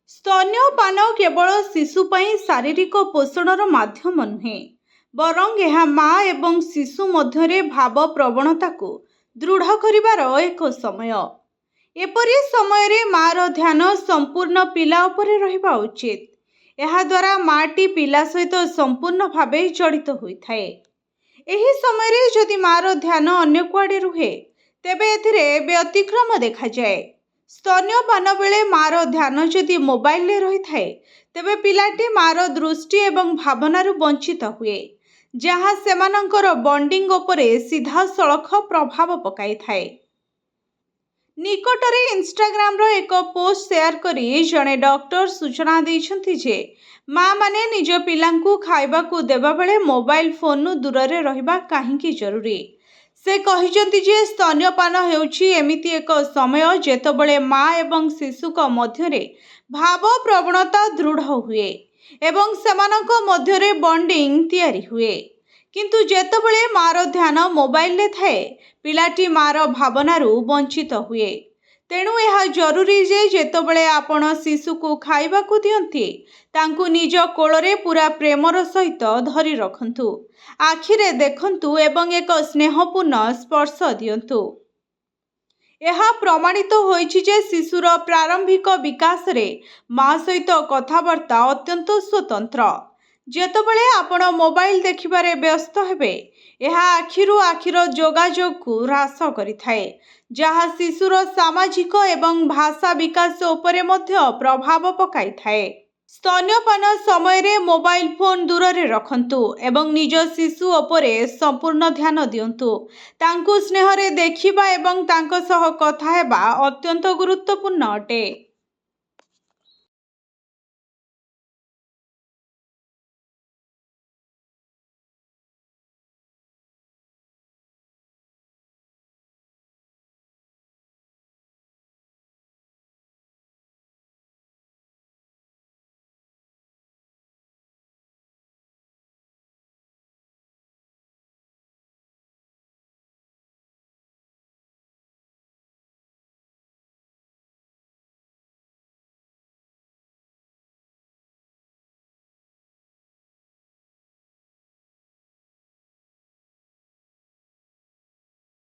स्तन्यपान केवल शिशु ପାଇଁ ଶାରୀରିକ ପୋଷଣର ମାଧ୍ୟମ ନୁହେଁ, ବରଂ ଏହା ମା ଏବଂ ଶିଶୁ ମଧ୍ୟରେ ଭାବ ପ୍ରବଣତାକୁ ଦୃଢ଼ କରିବାର ଏକ ସମୟ। ଏପରି ସମୟରେ ମାର ଧ୍ୟାନ ସମ୍ପୂର୍ଣ୍ଣ ପିଲା ଉପରେ ରହିବା ଉଚିତ। ଏହାଦ୍ୱାରା ମାଟି ପିଲା ସହିତ ସମ୍ପୂର୍ଣ୍ଣ ଭାବେ ଜଡ଼ିତ ହୋଇଥାଏ। ଏହି ସମୟରେ ଯଦି ମାର ଧ୍ୟାନ ଅନ୍ୟ କୁଆଡ଼େ ରୁହେ, ତେବେ ଏଥିରେ ବ୍ୟତିକ୍ରମ ଦେଖାଯାଏ। स्तन्यपान बेले मार ध्यान जदि मोबाइल रही है, तेबे पिलाटी मार दृष्टि एवं भावनारू वंचित हुए, जहाँ सेमानंकर बॉन्डिंग उपरे सीधा सड़ख प्रभाव पकाई थाए। निकटरे इंस्टाग्राम रो एक पोस्ट शेयर करी जड़े डॉक्टर सूचना देइछंती जे माँ माने निज पिलांकु खाइबाकू देबा बेले मोबाइल फोन दूर रे रहिबा काहींकी जरूरी। से कहिचंती जे स्तन्यपान हेउछि एमिति एक समय जेतबेले माँ एवं शिशुक मध्यरे भाव प्रवणता दृढ़ हुए एवं सेमानक मध्यरे बॉन्डिंग तैयारी हुए। किंतु जेतबेले मार ध्यान मोबाइल रे थाए, पिलाटी मार भावनारू वंचित हुए। तेणु यह जरूरी जे जेतबेले आपण शिशुको खाइबाकू दियंती, तांकू निज कोଳରେ पूरा प्रेमर सहित धरी रखंतु, आखिरे देखंतु एवं एक स्नेहपूर्ण स्पर्श दियंतु। यह प्रमाणित होइछि जे शिशुर प्रारंभिक विकास रे माँ सहित कथाबार्ता अत्यंत स्वतंत्र। जेतबेले आपण मोबाइल देखिबारे व्यस्त हेबे, यह आखिरु आखिर जोगाजोग को ह्रास करिथाए, जहाँ शिशुर सामाजिक एवं भाषा विकास उपरे मध्य प्रभाव पकाई थाए। स्तन्यपान समय रे मोबाइल फोन दूर रे रखंतु एवं निज शिशु उपरे संपूर्ण ध्यान दियंतु। तांकु स्नेह रे देखिबा एवं तांको सह कथा हेबा अत्यंत गुरुत्वपूर्ण अटे।